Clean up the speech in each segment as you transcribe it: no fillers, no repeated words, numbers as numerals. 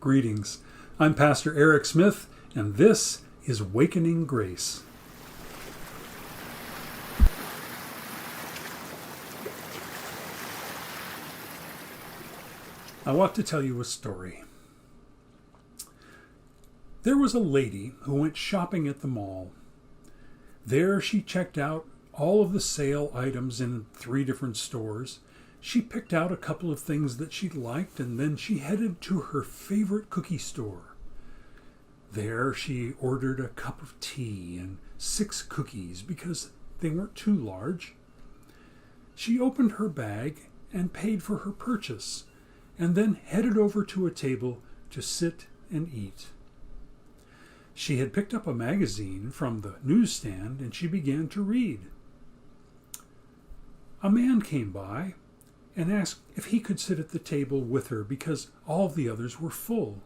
Greetings. I'm Pastor Eric Smith, and this is Wakening Grace. I want to tell you a story. There was a lady who went shopping at the mall. There she checked out all of the sale items in 3 different stores. She picked out a couple of things that she liked, and then she headed to her favorite cookie store. There she ordered a cup of tea and 6 cookies because they weren't too large. She opened her bag and paid for her purchase, and then headed over to a table to sit and eat. She had picked up a magazine from the newsstand and she began to read. A man came by and asked if he could sit at the table with her because all the others were full.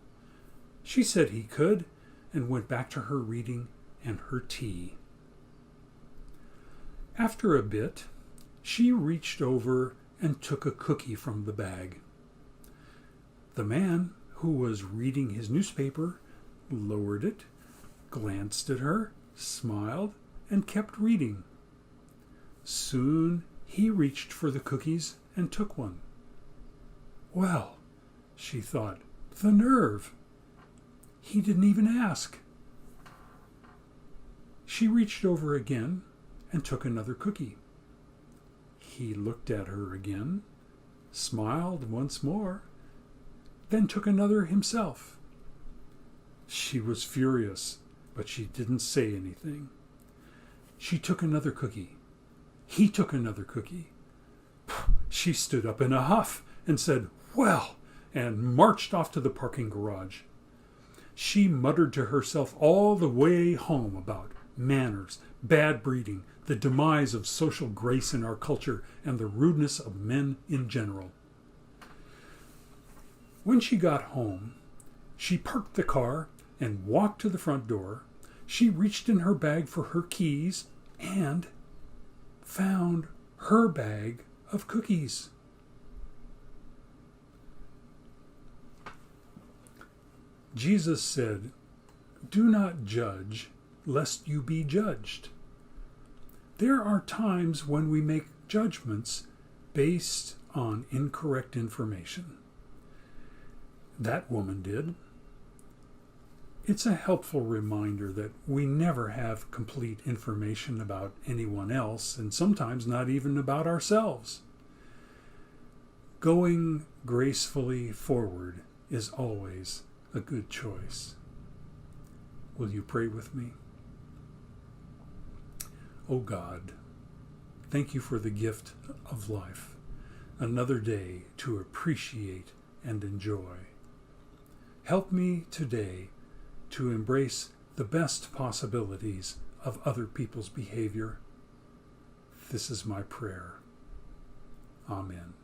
She said he could and went back to her reading and her tea. After a bit, she reached over and took a cookie from the bag. The man, who was reading his newspaper, lowered it, glanced at her, smiled, and kept reading. Soon he reached for the cookies and took one. Well, she thought, the nerve! He didn't even ask. She reached over again and took another cookie. He looked at her again, smiled once more, then took another himself. She was furious, but she didn't say anything. She took another cookie. He took another cookie. She stood up in a huff and said, "Well," and marched off to the parking garage. She muttered to herself all the way home about manners, bad breeding, the demise of social grace in our culture, and the rudeness of men in general. When she got home, she parked the car and walked to the front door. She reached in her bag for her keys and found her bag of cookies. Jesus said, "Do not judge, lest you be judged." There are times when we make judgments based on incorrect information. That woman did. It's a helpful reminder that we never have complete information about anyone else, and sometimes not even about ourselves. Going gracefully forward is always a good choice. Will you pray with me? Oh God, thank you for the gift of life, another day to appreciate and enjoy. Help me today to embrace the best possibilities of other people's behavior. This is my prayer. Amen.